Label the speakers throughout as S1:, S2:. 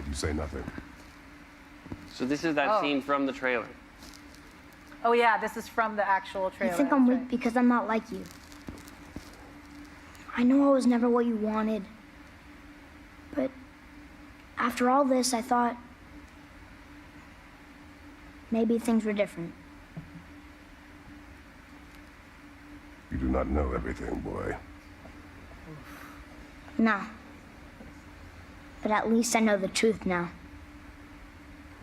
S1: You say nothing.
S2: So this is that scene from the trailer.
S3: Oh yeah, this is from the actual trailer.
S4: You think I'm weak because I'm not like you. I know I was never what you wanted. But after all this, I thought maybe things were different.
S1: You do not know everything, boy.
S4: No. But at least I know the truth now.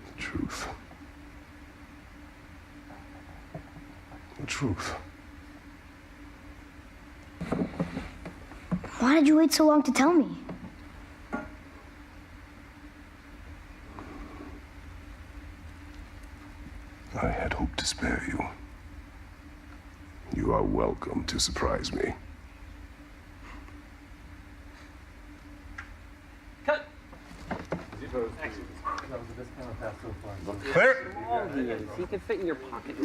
S1: The truth. The truth.
S4: Why did you wait so long to tell me?
S1: I had hoped to spare you. You are welcome to surprise me.
S2: Cut!
S1: Clear!
S2: Oh, he is. He can fit in your pocket.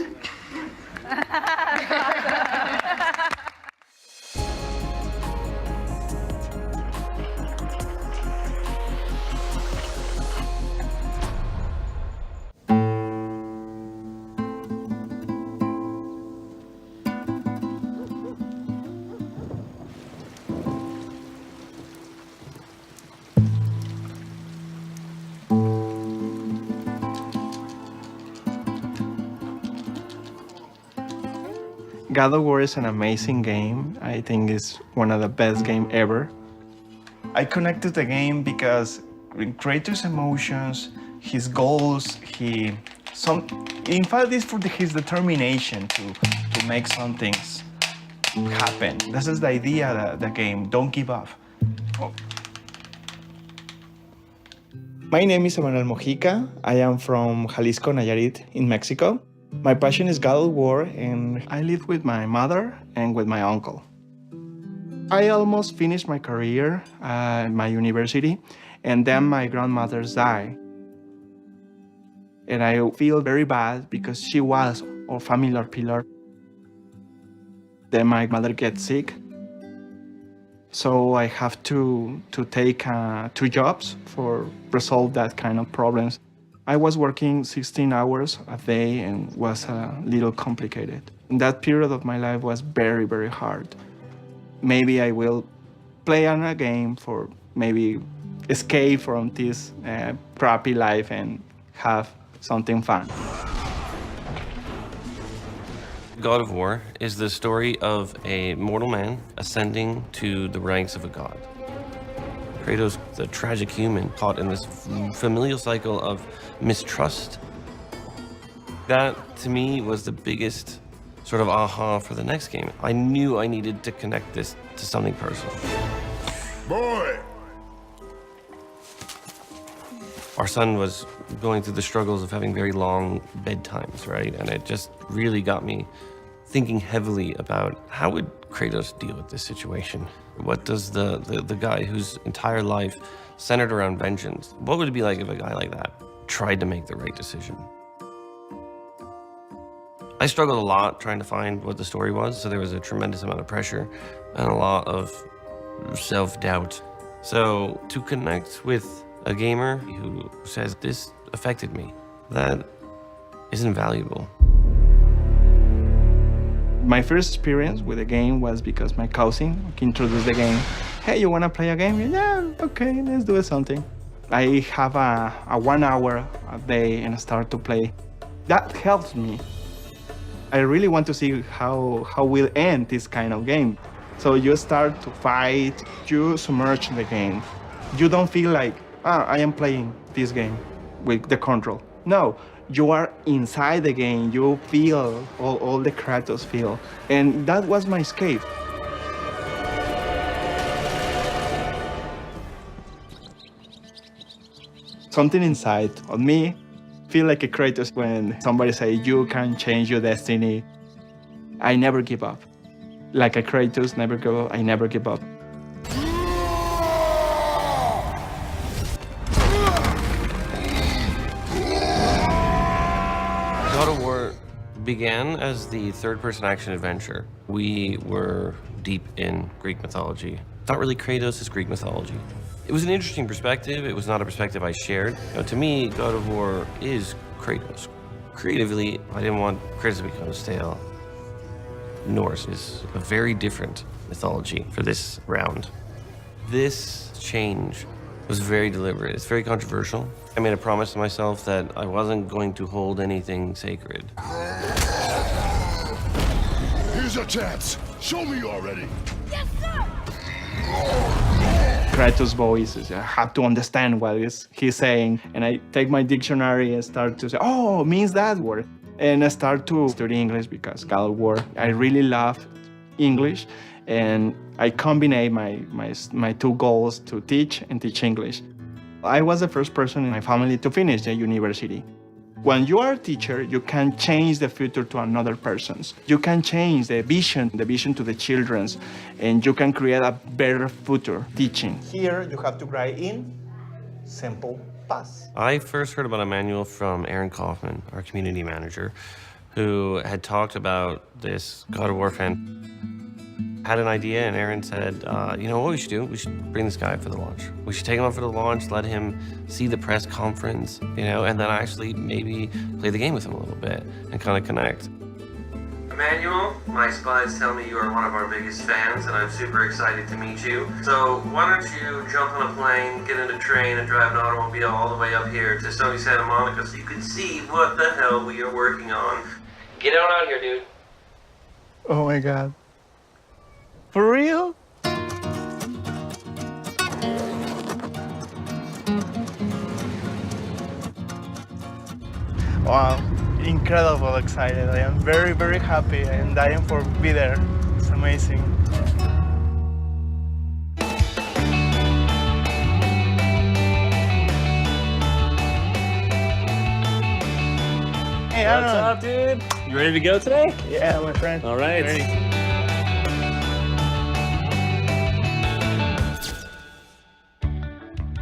S5: God of War is an amazing game. I think it's one of the best games ever. I connected the game because in Kratos' emotions, his goals, in fact, it's for his determination to make some things happen. This is the idea of the game. Don't give up. Oh. My name is Emanuel Mojica. I am from Jalisco, Nayarit, in Mexico. My passion is God of War, and I live with my mother and with my uncle. I almost finished my career at my university, and then my grandmother died. And I feel very bad because she was our family pillar. Then my mother gets sick, so I have to take 2 jobs for resolve that kind of problems. I was working 16 hours a day and was a little complicated. And that period of my life was very, very hard. Maybe I will play on a game for maybe escape from this crappy life and have something fun.
S6: God of War is the story of a mortal man ascending to the ranks of a god. Kratos, the tragic human, caught in this familial cycle of mistrust. That, to me, was the biggest sort of aha for the next game. I knew I needed to connect this to something personal.
S1: Boy!
S6: Our son was going through the struggles of having very long bedtimes, right? And it just really got me thinking heavily about how would Kratos deal with this situation? What does the guy whose entire life centered around vengeance, what would it be like if a guy like that tried to make the right decision? I struggled a lot trying to find what the story was, so there was a tremendous amount of pressure and a lot of self-doubt. So to connect with a gamer who says, this affected me, that is invaluable.
S5: My first experience with the game was because my cousin introduced the game. Hey, you wanna play a game? Yeah, okay, let's do something. I have a 1 hour a day and I start to play. That helps me. I really want to see how will end this kind of game. So you start to fight, you submerge the game. You don't feel like, I am playing this game with the control. No, you are inside the game. You feel all the Kratos feel. And that was my escape. Something inside of me feel like a Kratos when somebody say you can change your destiny. I never give up. Like a Kratos, never give up. I never give up.
S6: God of War began as the third-person action adventure. We were deep in Greek mythology. not really Kratos is Greek mythology. It was an interesting perspective. It was not a perspective I shared. To me, God of War is Kratos. Creatively, I didn't want Kratos to become stale. Norse is a very different mythology for this round. This change was very deliberate. It's very controversial. I made a promise to myself that I wasn't going to hold anything sacred.
S1: Here's your chance. Show me already.
S5: Kratos' voice, I have to understand what he's saying. And I take my dictionary and start to say, oh, it means that word. And I start to study English because God of War, I really love English. And I combine my two goals to teach and teach English. I was the first person in my family to finish the university. When you are a teacher, you can change the future to another person's. You can change the vision to the children's, and you can create a better future teaching. Here, you have to write in simple past.
S6: I first heard about Emmanuel from Aaron Kaufman, our community manager, who had talked about this God of War fan. Had an idea, and Aaron said, you know what we should do? We should bring this guy for the launch. We should take him out for the launch, let him see the press conference, you know, and then actually maybe play the game with him a little bit and kind of connect. Emmanuel, my spies tell me you are one of our biggest fans, and I'm super excited to meet you. So why don't you jump on a plane, get in a train, and drive an automobile all the way up here to sunny Santa Monica so you can see what the hell we are working on. Get on out here, dude.
S5: Oh my God. For real? Wow, incredible excited. I am very, very happy. I am dying for be there. It's amazing. Hey, Aaron.
S7: What's up, dude? You ready to go today?
S5: Yeah, my friend.
S7: All right.
S5: Ready.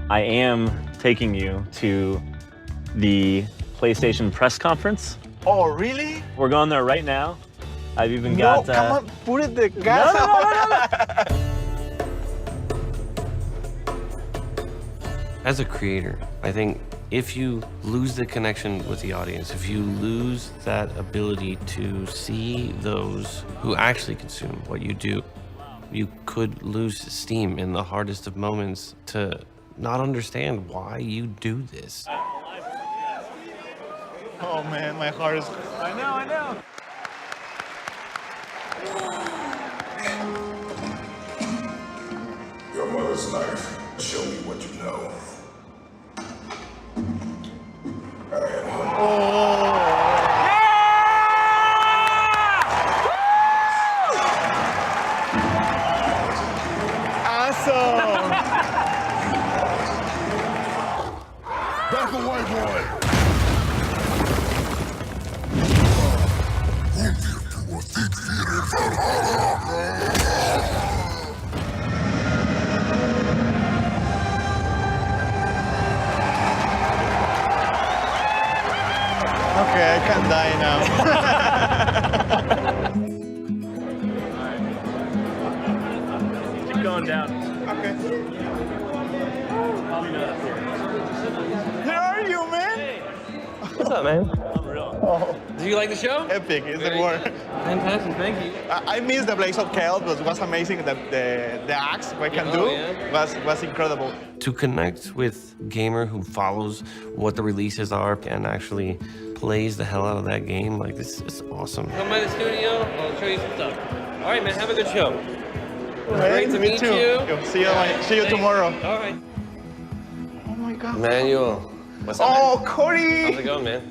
S7: I am taking you to the PlayStation press conference.
S5: Oh, really?
S7: We're going there right now. I've even
S5: No,
S7: got.
S5: come on, put it the gas.
S6: As a creator, I think if you lose the connection with the audience, if you lose that ability to see those who actually consume what you do, you could lose steam in the hardest of moments to not understand why you do this.
S5: Oh man, my heart is.
S7: I know.
S1: Your mother's knife. Show me what you know.
S5: Awesome!
S1: Back away, boy!
S5: Okay, I can die now.
S7: Keep going down.
S5: Okay. Where are you, man?
S6: What's up, man?
S7: Unreal.
S6: Do you like the show?
S5: Epic, is the word.
S6: Fantastic, thank you.
S5: I missed the Blaze of Chaos, but it was amazing. The axe we can do was incredible.
S6: To connect with a gamer who follows what the releases are and actually plays the hell out of that game, like this is awesome. Come by the studio, I'll show you some stuff. All right, man, have a good show. Great to meet
S5: too.
S6: you.
S5: See you tomorrow.
S6: All right.
S5: Oh my God.
S6: Emmanuel, what's up,
S5: Oh,
S6: man?
S5: Cody!
S6: How's it going, man?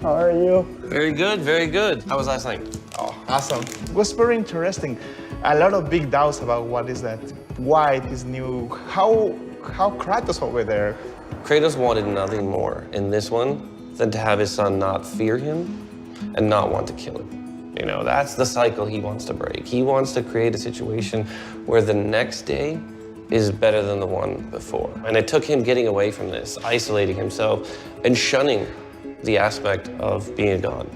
S5: How are you?
S6: Very good, very good. How was last night?
S5: Oh, awesome. It was very interesting. A lot of big doubts about what is that, why it is new, how Kratos over there.
S6: Kratos wanted nothing more in this one than to have his son not fear him and not want to kill him. You know, that's the cycle he wants to break. He wants to create a situation where the next day is better than the one before. And it took him getting away from this, isolating himself, and shunning the aspect of being a god.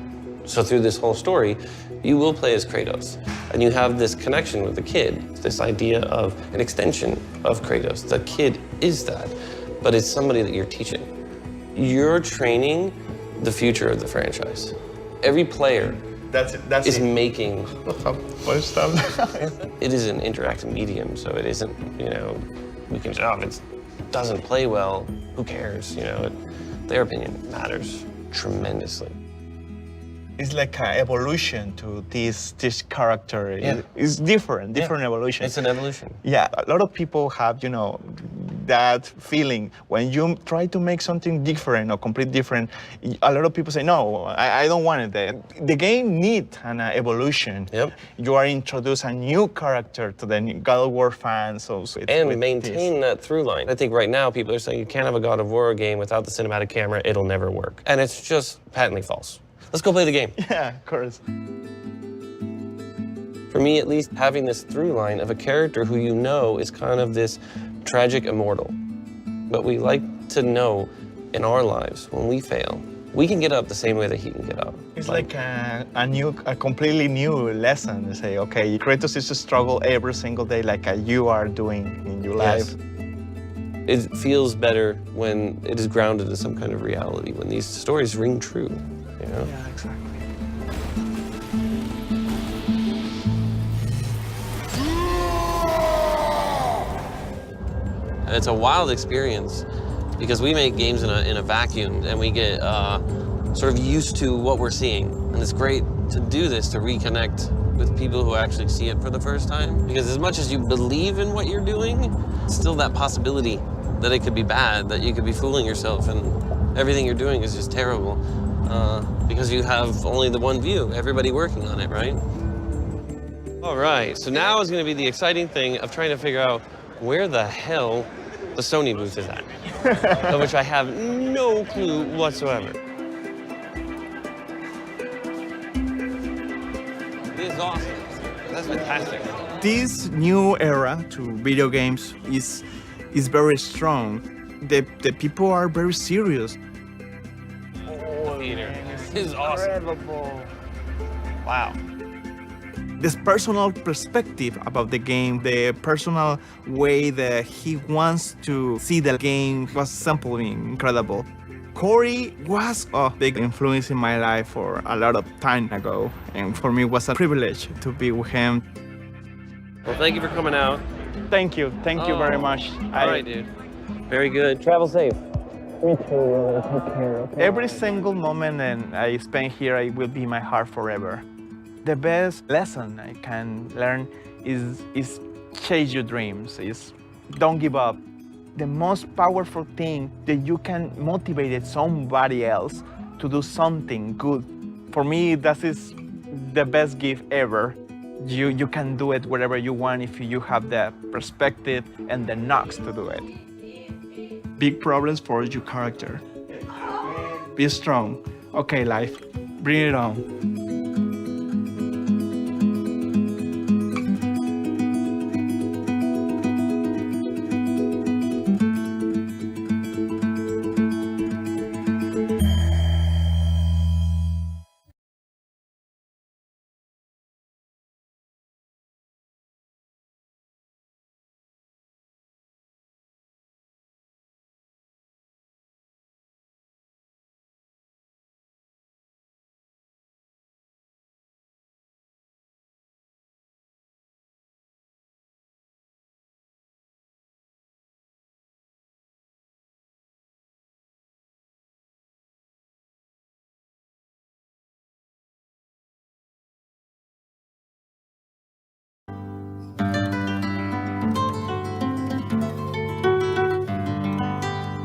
S6: So through this whole story, you will play as Kratos. And you have this connection with the kid, this idea of an extension of Kratos. The kid is that, but it's somebody that you're teaching. You're training the future of the franchise. Every player is making. It is an interactive medium, so it isn't, you know, we can say, oh, if it doesn't play well, who cares? You know, their opinion matters tremendously.
S5: It's like an evolution to this character.
S6: Yeah.
S5: It's different evolution.
S6: It's an evolution.
S5: Yeah, a lot of people have, you know, that feeling when you try to make something different or complete different. A lot of people say, no, I don't want it. The game needs an evolution.
S6: Yep.
S5: You are introduce a new character to the God of War fans. So
S6: And maintain that through line. I think right now people are saying you can't have a God of War game without the cinematic camera, it'll never work. And it's just patently false. Let's go play the game.
S5: Yeah, of course.
S6: For me, at least, having this through line of a character who you know is kind of this tragic immortal. But we like to know in our lives, when we fail, we can get up the same way that he can get up.
S5: It's like a completely new lesson. To say, okay, Kratos is to struggle every single day like you are doing in your life.
S6: It feels better when it is grounded in some kind of reality, when these stories ring true. You know?
S5: Yeah, exactly.
S6: It's a wild experience because we make games in a vacuum and we get sort of used to what we're seeing. And it's great to do this, to reconnect with people who actually see it for the first time. Because as much as you believe in what you're doing, it's still that possibility that it could be bad, that you could be fooling yourself and everything you're doing is just terrible. Because you have only the one view, everybody working on it, right? All right, so now is gonna be the exciting thing of trying to figure out where the hell the Sony booth is at, of which I have no clue whatsoever. This is awesome. That's fantastic.
S5: This new era to video games is very strong. The people are very serious.
S6: Theater. This is awesome.
S5: Wow. This personal perspective about the game, the personal way that he wants to see the game was simply incredible. Corey was a big influence in my life for a lot of time ago, and for me it was a privilege to be with him.
S6: Well, thank you for coming out.
S5: Thank you very much.
S6: All right, dude. Very good. Travel safe.
S5: Me too, brother. Take care, okay? Every single moment that I spend here, it will be in my heart forever. The best lesson I can learn is chase your dreams, is don't give up. The most powerful thing that you can motivate somebody else to do something good. For me, that is the best gift ever. You can do it wherever you want if you have the perspective and the knocks to do it. Big problems for your character. Be strong. Okay, life, bring it on.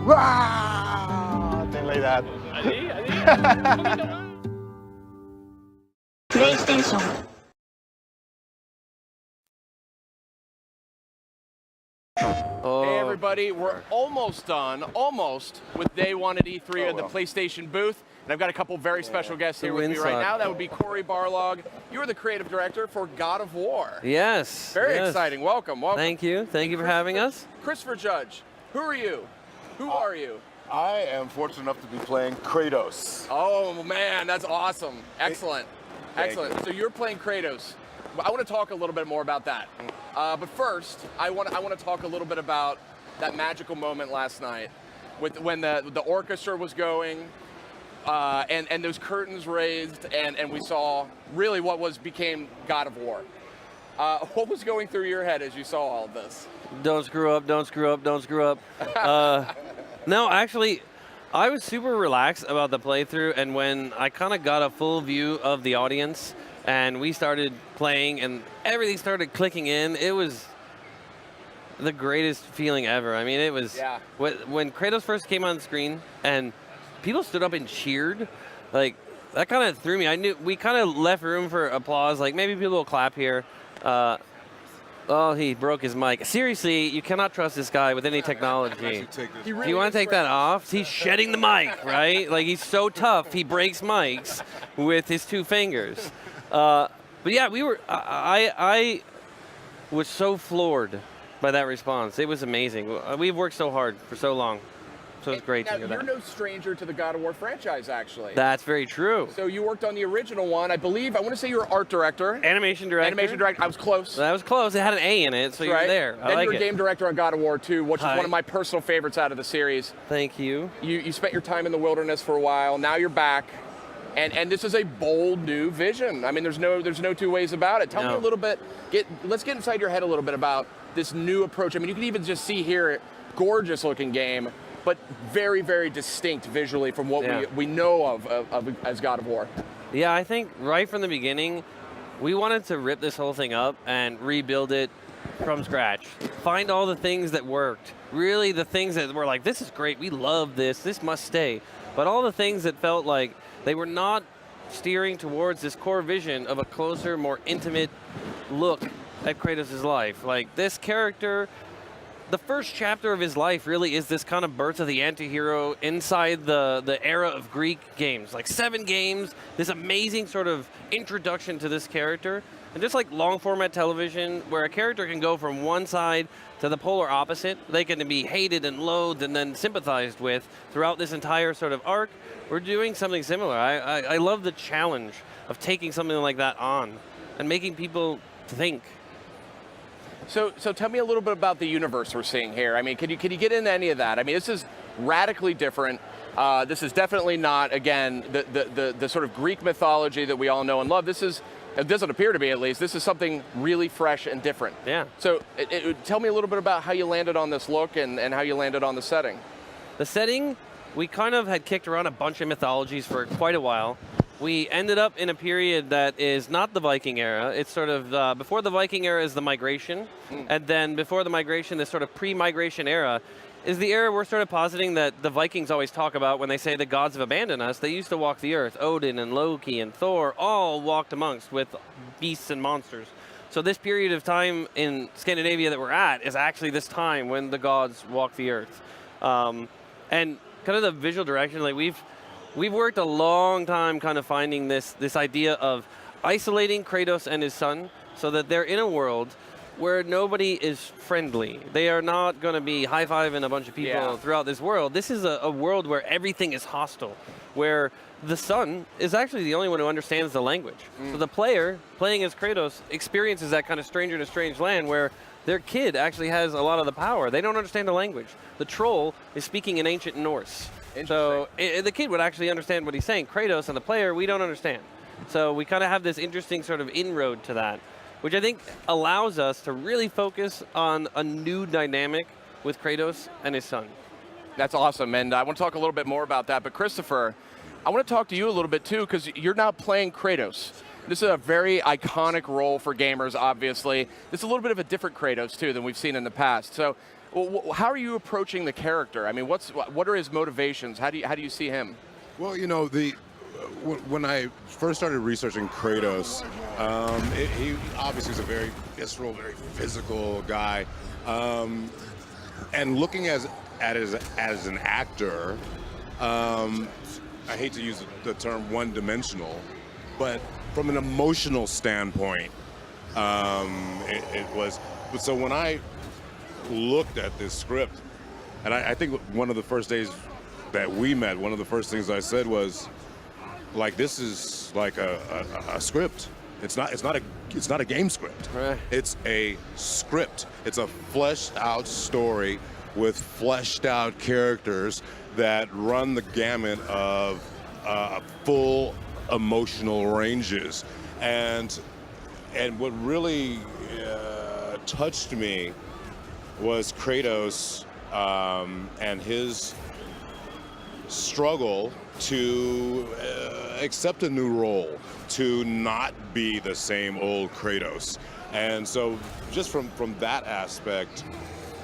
S5: Wow! Thing like that.
S4: PlayStation.
S8: Hey everybody, we're almost done, with day one at E3 at the PlayStation booth. And I've got a couple very special guests here with me right now. That would be Cory Barlog. You are the creative director for God of War.
S2: Yes.
S8: Very exciting. Welcome.
S2: Thank you. Thank you for having us.
S8: Christopher Judge, who are you? Who are you?
S1: I am fortunate enough to be playing Kratos.
S8: Oh man, that's awesome. Excellent. Excellent. So you're playing Kratos. I want to talk a little bit more about that. But first, I want to talk a little bit about that magical moment last night, when the orchestra was going, and those curtains raised, and we saw really what became God of War. What was going through your head as you saw all of this?
S2: Don't screw up, don't screw up, don't screw up. No, actually, I was super relaxed about the playthrough, and when I kind of got a full view of the audience, and we started playing, and everything started clicking in, it was the greatest feeling ever. I mean, it was when Kratos first came on the screen, and people stood up and cheered, like, that kind of threw me. I knew we kind of left room for applause, like maybe people will clap here. Oh, he broke his mic. Seriously, you cannot trust this guy with any technology. Do you want to take that off? He's shedding the mic, right? Like, he's so tough, he breaks mics with his 2 fingers. But yeah, I was so floored by that response. It was amazing. We've worked so hard for so long. So it's great to hear that.
S8: You're no stranger to the God of War franchise, actually.
S2: That's very true.
S8: So you worked on the original one. I believe, I want to say you're art director.
S2: Animation director.
S8: Animation director. I was close.
S2: That was close. It had an A in it, so you're there. I
S8: Then
S2: like
S8: you're
S2: it.
S8: game director on God of War 2, which is one of my personal favorites out of the series.
S2: Thank you.
S8: You spent your time in the wilderness for a while. Now you're back. And this is a bold new vision. I mean, there's no two ways about it. Tell me a little bit. Let's get inside your head a little bit about this new approach. I mean, you can even just see here, gorgeous looking game, but very, very distinct visually from what we know of as God of War.
S2: Yeah, I think right from the beginning, we wanted to rip this whole thing up and rebuild it from scratch. Find all the things that worked. Really the things that were like, this is great, we love this, this must stay. But all the things that felt like they were not steering towards this core vision of a closer, more intimate look at Kratos' life. Like, this character, the first chapter of his life really is this kind of birth of the anti-hero inside the era of Greek games. Like 7 games, this amazing sort of introduction to this character. And just like long format television, where a character can go from one side to the polar opposite, they can be hated and loathed and then sympathized with throughout this entire sort of arc, we're doing something similar. I love the challenge of taking something like that on and making people think.
S8: So tell me a little bit about the universe we're seeing here. I mean, can you get into any of that? I mean, this is radically different. This is definitely not, again, the sort of Greek mythology that we all know and love. This is, it doesn't appear to be at least, this is something really fresh and different.
S2: Yeah.
S8: So tell me a little bit about how you landed on this look and how you landed on the setting.
S2: The setting, we kind of had kicked around a bunch of mythologies for quite a while. We ended up in a period that is not the Viking era. It's sort of, before the Viking era is the migration, and then before the migration, this sort of pre-migration era is the era we're sort of positing that the Vikings always talk about when they say the gods have abandoned us. They used to walk the earth. Odin and Loki and Thor all walked amongst with beasts and monsters. So this period of time in Scandinavia that we're at is actually this time when the gods walk the earth. And kind of the visual direction, like we've worked a long time kind of finding this idea of isolating Kratos and his son so that they're in a world where nobody is friendly. They are not going to be high-fiving a bunch of people throughout this world. This is a world where everything is hostile, where the son is actually the only one who understands the language. So the player, playing as Kratos, experiences that kind of stranger in a strange land where their kid actually has a lot of the power. They don't understand the language. The troll is speaking in ancient Norse. So the kid would actually understand what he's saying. Kratos and the player, we don't understand. So we kind of have this interesting sort of inroad to that, which I think allows us to really focus on a new dynamic with Kratos and his son.
S8: That's awesome, and I want to talk a little bit more about that. But Christopher, I want to talk to you a little bit too, because you're now playing Kratos. This is a very iconic role for gamers, obviously. This is a little bit of a different Kratos too than we've seen in the past. So how are you approaching the character? I mean, what are his motivations? How do you see him?
S1: Well, you know, when I first started researching Kratos, he obviously is a very visceral, very physical guy. And looking at it as an actor, I hate to use the term one-dimensional, but from an emotional standpoint, it was. So when I looked at this script, and I think one of the first days that we met, one of the first things I said was, like this is like a script. It's not a game script.
S2: Right.
S1: It's a script. It's a fleshed out story with fleshed out characters that run the gamut of full emotional ranges. And what really touched me was Kratos and his struggle to accept a new role, to not be the same old Kratos. And so just from that aspect,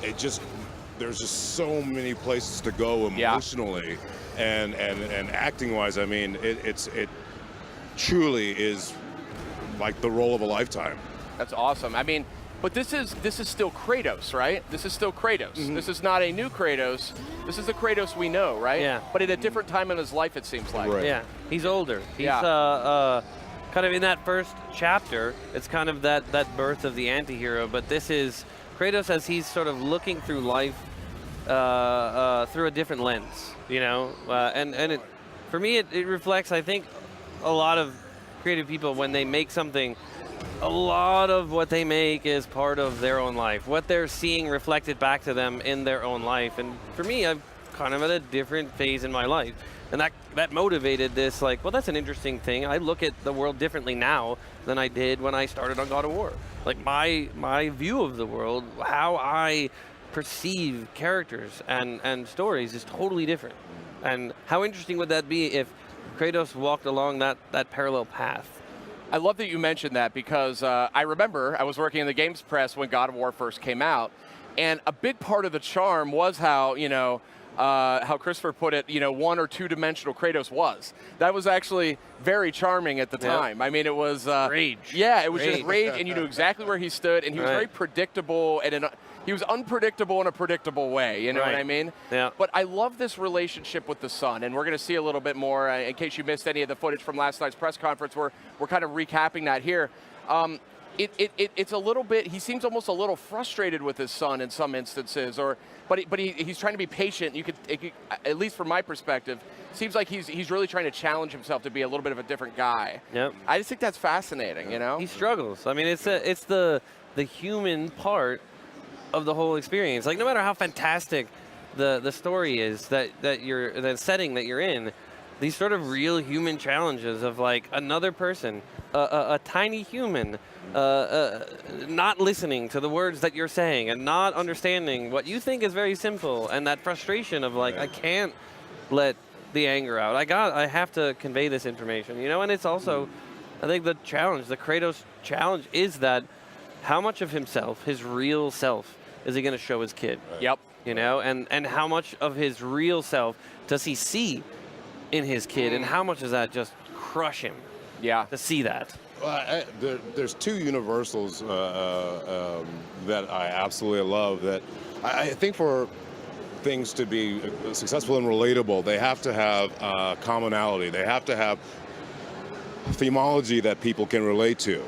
S1: there's just so many places to go emotionally and acting wise. I mean, it truly is like the role of a lifetime.
S8: That's awesome. I mean, but this is still Kratos, right? This is still Kratos.
S2: Mm-hmm.
S8: This is not a new Kratos. This is the Kratos we know, right?
S2: Yeah.
S8: But at a different time in his life, it seems like.
S1: Right.
S2: Yeah, he's older. He's
S8: Yeah.
S2: kind of in that first chapter. It's kind of that birth of the anti-hero, but this is Kratos as he's sort of looking through life through a different lens, you know. And it, for me, it reflects, I think, a lot of creative people when they make something. A lot of what they make is part of their own life, what they're seeing reflected back to them in their own life. And for me, I'm kind of at a different phase in my life. And that motivated this, like, well, that's an interesting thing. I look at the world differently now than I did when I started on God of War. Like, my view of the world, how I perceive characters and stories is totally different. And how interesting would that be if Kratos walked along that parallel path?
S8: I love that you mentioned that because I remember I was working in the games press when God of War first came out, and a big part of the charm was how Christopher put it, one or two dimensional Kratos was. That was actually very charming at the time. I mean, it was
S2: rage.
S8: Yeah, it was
S2: Rage.
S8: just rage, and you knew exactly where he stood, and he was
S2: Right.
S8: very predictable, and he was unpredictable in a predictable way. You know what
S2: Right.
S8: I mean?
S2: Yeah.
S8: But I love this relationship with the son, and we're going to see a little bit more in case you missed any of the footage from last night's press conference. We're kind of recapping that here. It's a little bit. He seems almost a little frustrated with his son in some instances, but he's trying to be patient. At least from my perspective, seems like he's really trying to challenge himself to be a little bit of a different guy.
S2: Yep.
S8: I just think that's fascinating.
S2: He struggles. I mean, it's the human part of the whole experience. Like, no matter how fantastic the story is the setting that you're in, these sort of real human challenges of like another person, a tiny human, not listening to the words that you're saying and not understanding what you think is very simple, and that frustration of like, I can't let the anger out. I have to convey this information, and it's also, I think the Kratos challenge is that how much of himself, his real self, is he going to show his kid?
S8: Yep.
S2: And how much of his real self does he see in his kid, and how much does that just crush him?
S8: Yeah.
S2: To see that.
S1: Well, there's two universals that I absolutely love. That I think for things to be successful and relatable, they have to have commonality. They have to have themology that people can relate to.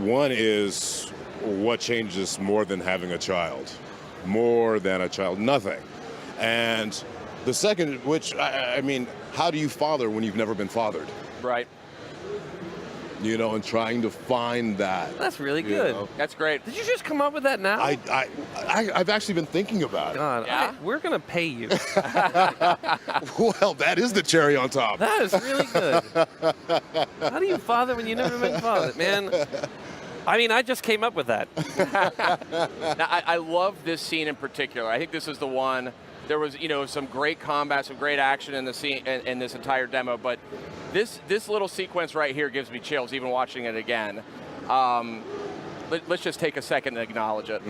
S1: One is what changes more than having a child, more than a child, nothing. And the second, which I mean, how do you father when you've never been fathered?
S8: Right.
S1: And trying to find that.
S2: That's really good.
S8: That's great.
S2: Did you just come up with that now?
S1: I've actually been thinking about it.
S2: God,
S8: Yeah?
S2: we're gonna pay you.
S1: Well, that is the cherry on top.
S2: That is really good. How do you father when you've never been fathered, man? I mean, I just came up with that.
S8: Now, I love this scene in particular. I think this is the one. There was, some great combat, some great action in the scene in this entire demo. But this little sequence right here gives me chills, even watching it again. Let's just take a second to acknowledge it.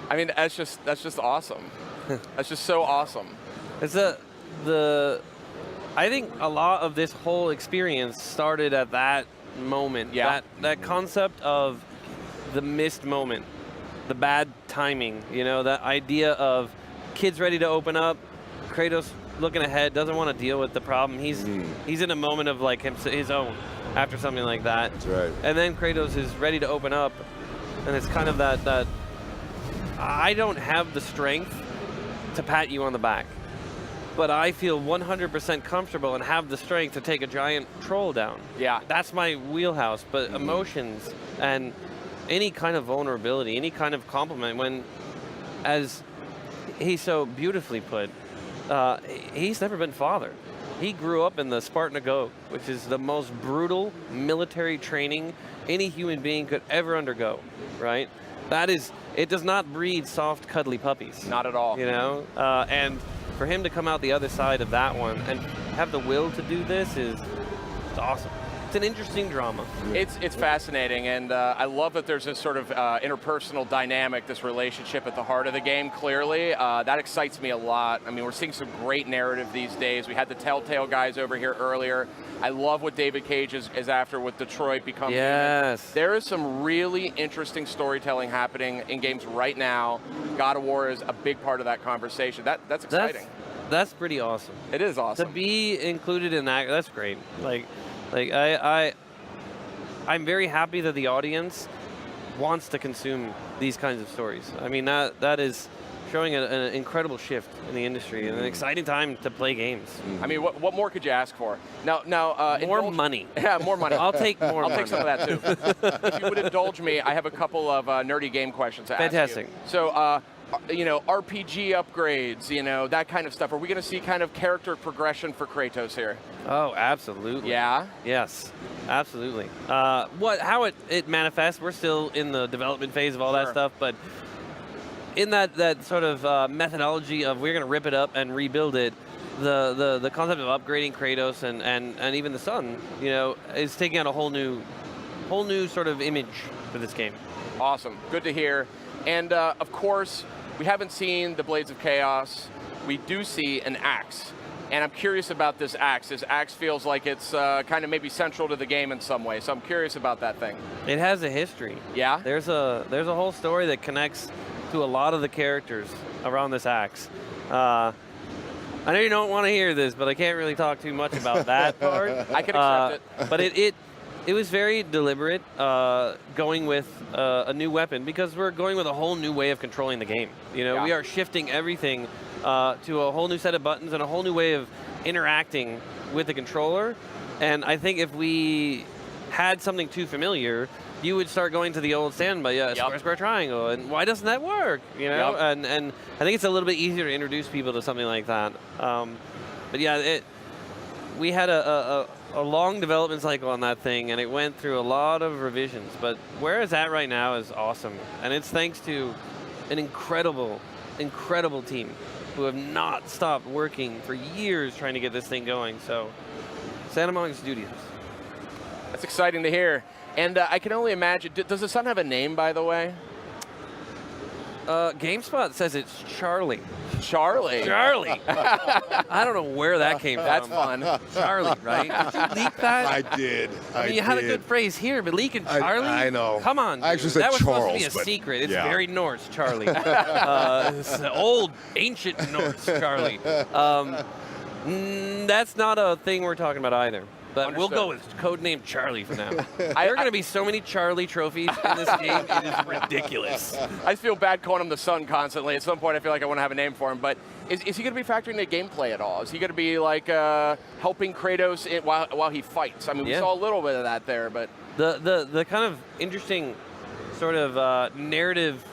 S8: I mean, that's just awesome. That's just so awesome.
S2: It's I think a lot of this whole experience started at that moment.
S8: Yeah.
S2: That concept of the missed moment, the bad timing, that idea of kids ready to open up, Kratos looking ahead, doesn't want to deal with the problem. He's in a moment of like his own after something like that.
S1: That's right.
S2: And then Kratos is ready to open up, and it's kind of that I don't have the strength to pat you on the back. But I feel 100% comfortable and have the strength to take a giant troll down.
S8: Yeah.
S2: That's my wheelhouse. But emotions and any kind of vulnerability, any kind of compliment, when, as he so beautifully put, he's never been fathered. He grew up in the Spartan Go, which is the most brutal military training any human being could ever undergo, right? That is, it does not breed soft, cuddly puppies.
S8: Not at all.
S2: You know? And for him to come out the other side of that one and have the will to do this is awesome. It's an interesting drama.
S8: It's fascinating, and I love that there's this sort of interpersonal dynamic, this relationship at the heart of the game, clearly. That excites me a lot. I mean, we're seeing some great narrative these days. We had the Telltale guys over here earlier. I love what David Cage is after with Detroit Become Human. There is some really interesting storytelling happening in games right now. God of War is a big part of that conversation. That's exciting.
S2: That's pretty awesome.
S8: It is awesome.
S2: To be included in that, that's great. I'm very happy that the audience wants to consume these kinds of stories. I mean, that is showing an incredible shift in the industry and an exciting time to play games.
S8: I mean, what more could you ask for? Now,
S2: more money.
S8: Yeah, more money.
S2: I'll take more.
S8: I'll take some of that too. If you would indulge me, I have a couple of nerdy game questions to ask you.
S2: Fantastic.
S8: So, RPG upgrades, that kind of stuff. Are we going to see kind of character progression for Kratos here?
S2: Oh, absolutely.
S8: Yeah?
S2: Yes, absolutely. How it manifests, we're still in the development phase of all that stuff, but in that sort of methodology of we're going to rip it up and rebuild it, the concept of upgrading Kratos and even the son, is taking on a whole new sort of image for this game.
S8: Awesome. Good to hear. And of course, we haven't seen the Blades of Chaos. We do see an axe. And I'm curious about this axe. This axe feels like it's kind of maybe central to the game in some way. So I'm curious about that thing.
S2: It has a history.
S8: Yeah?
S2: There's a whole story that connects to a lot of the characters around this axe. I know you don't want to hear this, but I can't really talk too much about that part.
S8: I can accept it.
S2: But it was very deliberate going with a new weapon because we're going with a whole new way of controlling the game. We are shifting everything to a whole new set of buttons and a whole new way of interacting with the controller. And I think if we had something too familiar, you would start going to the old standby, square, square, triangle, and why doesn't that work? And I think it's a little bit easier to introduce people to something like that. But yeah, we had a long development cycle on that thing, and it went through a lot of revisions. But where it's at right now is awesome, and it's thanks to an incredible team who have not stopped working for years trying to get this thing going. So, Santa Monica Studios.
S8: That's exciting to hear. And I can only imagine, does the son have a name, by the way?
S2: GameSpot says it's Charlie.
S8: Charlie?
S2: Charlie. I don't know where that came from.
S8: That's fun.
S2: Charlie, right? Did you leak that?
S1: I did.
S2: You had a good phrase here, but leaking Charlie?
S1: I know.
S2: Come on, dude.
S1: I actually said
S2: that was
S1: Charles,
S2: supposed to be a secret. It's very Norse, Charlie. It's old, ancient Norse, Charlie. That's not a thing we're talking about either. But we'll go with codename Charlie for now. There are going to be so many Charlie trophies in this game, it is ridiculous.
S8: I feel bad calling him the son constantly. At some point, I feel like I want to have a name for him. But is he going to be factoring into gameplay at all? Is he going to be like helping Kratos while he fights? I mean, we saw a little bit of that there, but
S2: the kind of interesting sort of narrative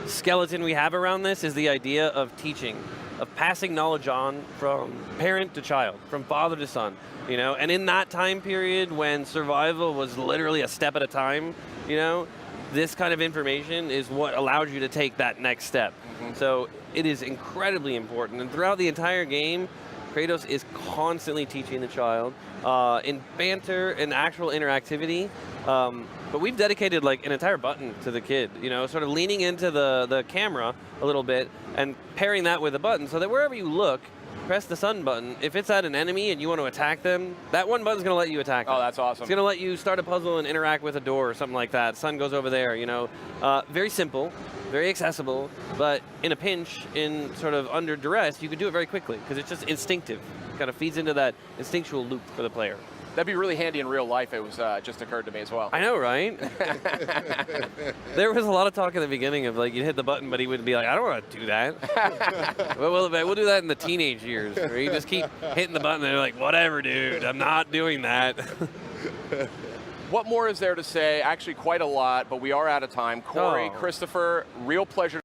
S2: skeleton we have around this is the idea of teaching, of passing knowledge on from parent to child, from father to son. And in that time period when survival was literally a step at a time, this kind of information is what allows you to take that next step. So it is incredibly important. And throughout the entire game, Kratos is constantly teaching the child in banter and actual interactivity. But we've dedicated like an entire button to the kid, sort of leaning into the camera a little bit and pairing that with a button so that wherever you look, press the sun button. If it's at an enemy and you want to attack them, that one button's going to let you attack them.
S8: Oh, that's awesome.
S2: It's going to let you start a puzzle and interact with a door or something like that. Sun goes over there, Very simple, very accessible, but in a pinch, in sort of under duress, you can do it very quickly because it's just instinctive. It kind of feeds into that instinctual loop for the player.
S8: That'd be really handy in real life. It was just occurred to me as well.
S2: I know, right? There was a lot of talk in the beginning of like you'd hit the button, but he would be like, I don't want to do that. we'll do that in the teenage years, where you just keep hitting the button and they're like, whatever, dude, I'm not doing that.
S8: What more is there to say? Actually, quite a lot, but we are out of time. Corey,
S2: Oh.
S8: Christopher, real pleasure.